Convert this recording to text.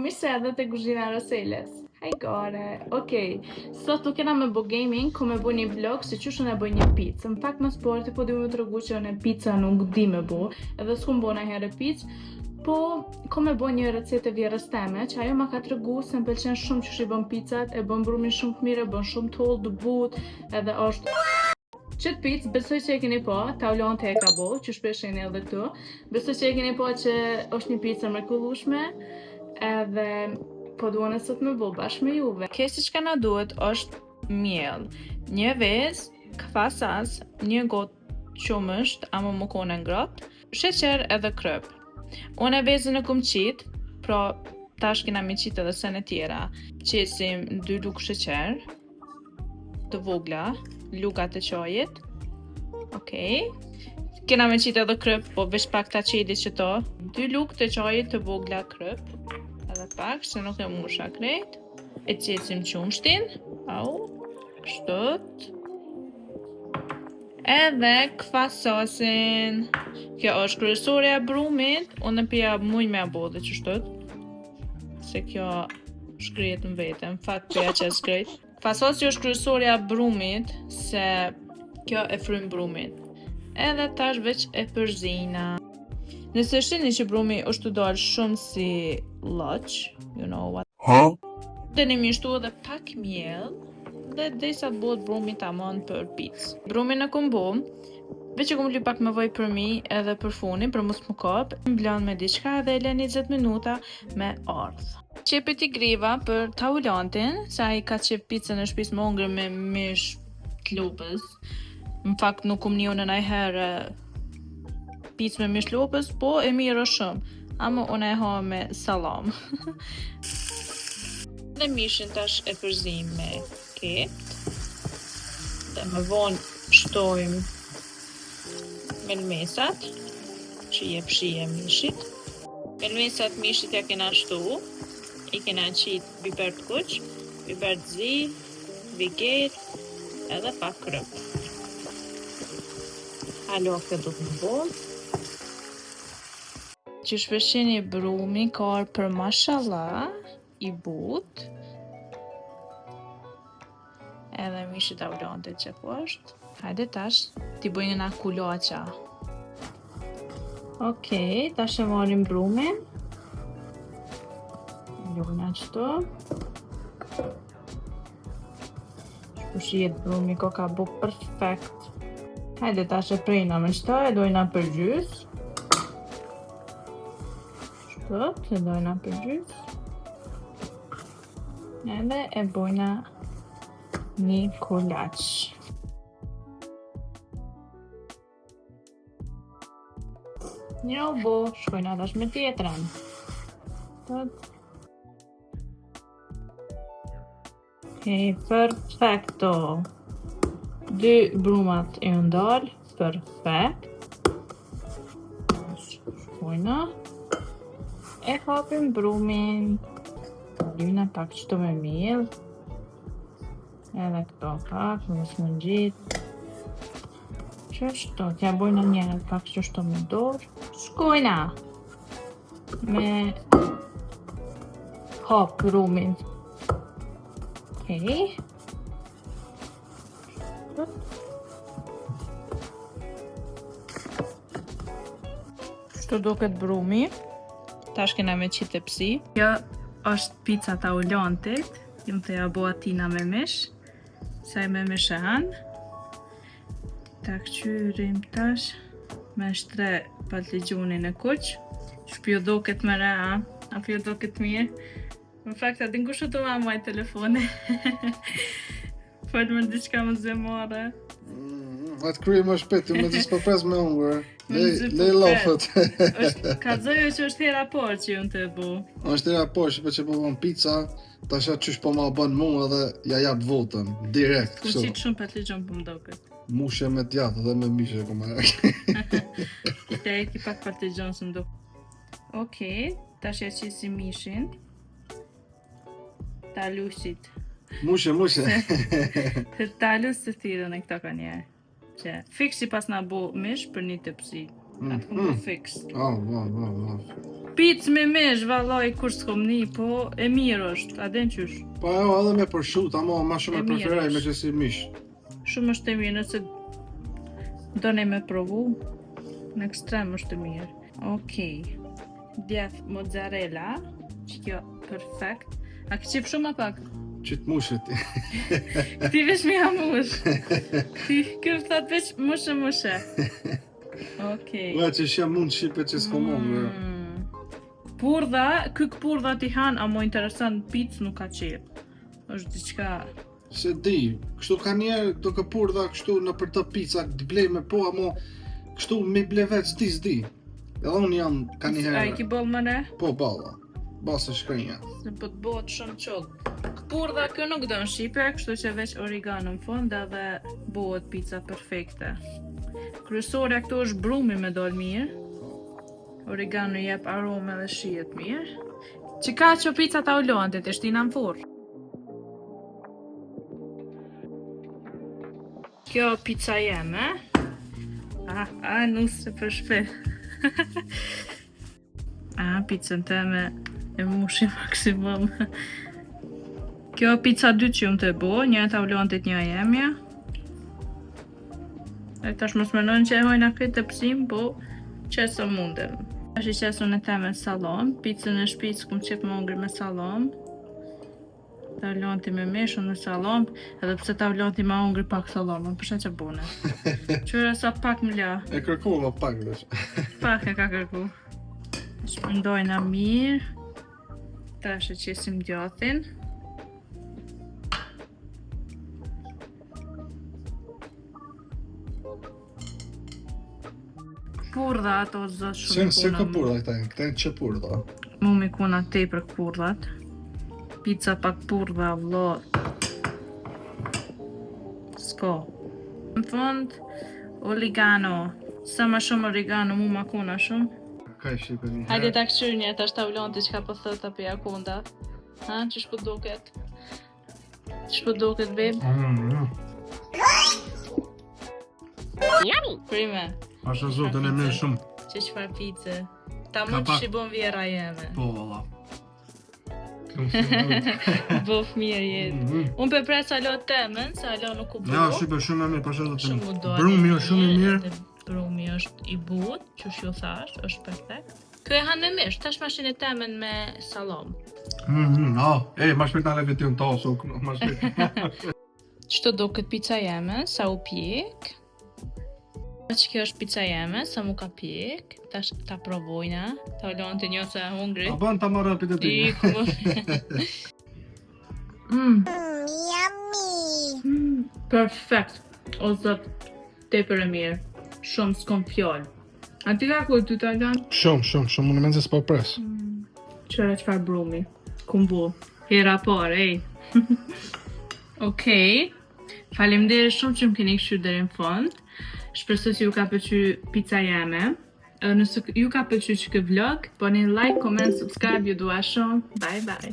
mirë se edhe te kuzhina e Roseles. Hej gore, okej. Sot u kena me bo gaming, ku me bo një vlog se qysh unë e bëj një pizza. Në fakt më sporti po di me tregu që unë pizza nuk di me bo, edhe s'kum bo najherë pizza. Po, ko me bo një recetë e vjerës teme, që ajo ma ka tregu se më pëlqen shumë që i bën pizzat, e bën brumin shumë të mirë, e bën shumë të hollë, të butë, edhe është... Qëtë pizza, besoj që e keni po, taulon të e ka bo, që shpeshin edhe këtu. Besoj që e keni po që është një pizza mrekullueshme, edhe po duhen e sot me bo bashkë me juve. Kesi që ka na duhet është miell, një vezë, kvasas, një gotë qumësht, ama më kone ngrot, sheqer edhe kryp. Unë e vezën e kum qit, pra tash kena mi qit edhe sen e tjera. Qesim 2 lugë sheqer, të vogla, lugat e qajit. Okej. Kena me qit edhe kryp, po veç pak ta qelit që to. 2 lugë të qajit të vogla kryp. Edhe pak, se nuk e musha krejt. E qesim qumshtin. Au, kështët. Edhe kvasasin. Kjo është kryesorja e brumit. Unë e pija muj me abodhe qështët. Se kjo shkrijet në vetëm. Fakt pija që e shkrijet. Kvasasi është kryesorja e brumit, se kjo e frym brumin. Edhe tash veç e përzina. Nëse shini që brumi është të dalë shumë si lloç, you know what. Dhe ne mishtu edhe pak miell, dhe derisa të bëhet brumi tamam për picë. Brumin e kum bo, veç e kum lyp pak me vaj për mi edhe për funin, për mos më kap, mblan me diçka dhe e lën 20 minuta me ardh. Qepet i griva për taulantin, sa i ka qep pizzën e shtëpisë me ongër me mish të lopës. Në fakt nuk kum njone najherë pizzë me mish lopës, po e mirë është shumë, ama unë e ha me salam. Dhe mishin tash e përzim me ketë, dhe me vonë shtojmë melmesat, që jep shije mishit. Melmesat mishit ja kena shtu, i kena qit biber të kuq, biber të zi, viger, edhe pak kryp. Halo këtë du të bëllë. Që shpeshini brumi ka për mashallah, i but. Edhe mishit taulante që po është. Hajde tash, t'i bëjnë nga kulaqa. Okej, tash e marim brumin. Ljubna qëto. Shpushijet brumi ko ka bu perfekt. Hajde tash e prejna me qëta, e dojna për gjys. Shtot, e dojna për gjys. Edhe e bojna një kulaq. Një u bo, shkojna tash me tjetërën. Okej, perfekto. 2 brumat e ndalë, perfekt. Shkojna. E hapim brumin. Lyna pak qëto me miell. Edhe këto pak, mos më ngjit. Qështo, t'ja bojna njëra pak qështo me dorë. Shkojna me hap brumin. Okej. Kështu duket brumi. Tash kena me qit tepsi. Kjo është pizza taulantit. Jëm të ja bo atina me mish. Saj me mish e han. Ta këqyrim tash me shtre patligjunin e kuq. Shpjo duket më ra, a pjo duket mirë. Në fakt, a din kushu të ma muaj telefone. Falë më diqka më zemare. Atë krye më shpeti, me disë përpres me ungër. Lej lafët. Ka zojo që është hera por që ju në të bu. është hera por që për që po bën pizza, ta sha qysh po ma bën mu edhe ja jap votën, direkt. Ku qitë shumë patligjon për më doket. Mushe me tjatë dhe me mishe ku marrë. Te e ki pak patligjon së më doket. Okej, tash ja qisi mishin. Talushit. Mushe. Talush të thirën e këto ka njerë. Që fiksi pas na bo mish për një tepsi. Atë më fix. Picë me mesh, vallaj, kur s'kom ni, po e mirë është, a den qysh. Po jo, edhe me përshut, ama ma shumë e preferoj me që si mish. Shumë është e mirë, nëse doni me provu, në ekstrem është e mirë. Okej. Djath mozzarella, që kjo perfekt. A ke qef shumë a pak? Që të mushe ti. Ti veç mi hamush. Ti kërë thot veç mushe. Okej. Ua që shja mund shipe që s'ko mongë. Purdha, këpurdha ti han, a mo interesant picë nuk ka qep. Është diçka... Se di, kështu ka njerë të këpurdha kështu në për të pizza, të blej me po, amo kështu mi ble veç s'di. Edhe unë jam ka njëherë... A i ki boll më ne? Po, balla. Basa shkrinja. Se po të bëhet shumë qollë. Këpurdha kjo nuk do në Shqipe, kështu që veç origano në fund edhe bëhet pizza perfekte. Kryesore këtu është brumi me dol mirë. Origano jep arome dhe shihet mirë. Që ka që pizza ta uloantit, e shtina në furr. Kjo pizza jeme. Nusë për shpe. Pizzën teme e mushi maksimum. Kjo pizza 2 që unë të bo, një ta uloantit një jemja. E tash mos menon që e hojna këtë të pësim, po qesë mundem. Tash i qesë unë e te me salom, pizzën e shpicë kum qep më ngri me salom. Ta uloanti me meshën me salom, edhe pse ta uloanti ma ngri pak salom, më përshet që bune. Qyre sa pak më la. E kërkova pak vesh. Pak e ka kërku. Shpëndojna mirë. Tash e qesim djathin. Purdha ato zot shumë Se këpurdha këta e që purdha. Mu mi kuna te për purdhat. Pizza pak purdha, vlo. S'ko. Në fund, origano. Sa ma shumë origano, mu ma kuna shumë. Ka i shqipe një herë. Hajde ta këshyr një, ta shta ulon të qka po thot api akunda. Ha, qysh po duket? Qysh po duket, babe? Yummy! Prime. Asha zotën e mirë shumë. Që qëfar pizze? Ta mund të shqibon vjera jeme. Po, valla. Bof mirë jetë. Unë për pres alo temen, se alo nuk u bu. Ja, shqipe shumë e mirë, për Shumë shumë u të dojnë. brumi është shumë i mirë. Brumi është i but, që shu thash, është perfekt. Kjo e hanë me mish, tash mashin e temen me salom. Ma shpet në leve t'ju në tasë, ma shpet. Qëto do këtë pizza jeme, sa u pjek. Që kjo është pizza jeme, sa mu ka pjek. Tash ta provojna, ta ulon të një se hungri. A ban ta marrë apit e ti. Yummy! Perfekt. O zot, tepër e mirë. Shumë s'kom fjallë. A ti ka kujtë të italian? Shumë, unë me nëzë s'po pres. Qëra qëfar brumi. Kumbu. Hera par, ej. Okej. Faleminderit shumë që më keni këshyr deri në fund. Shpresoj që ju ka pëlqyer pizza jeme. Nëse ju ka pëlqyer që ky vlog, bëni like, comment, subscribe, ju dua shumë. Bye bye.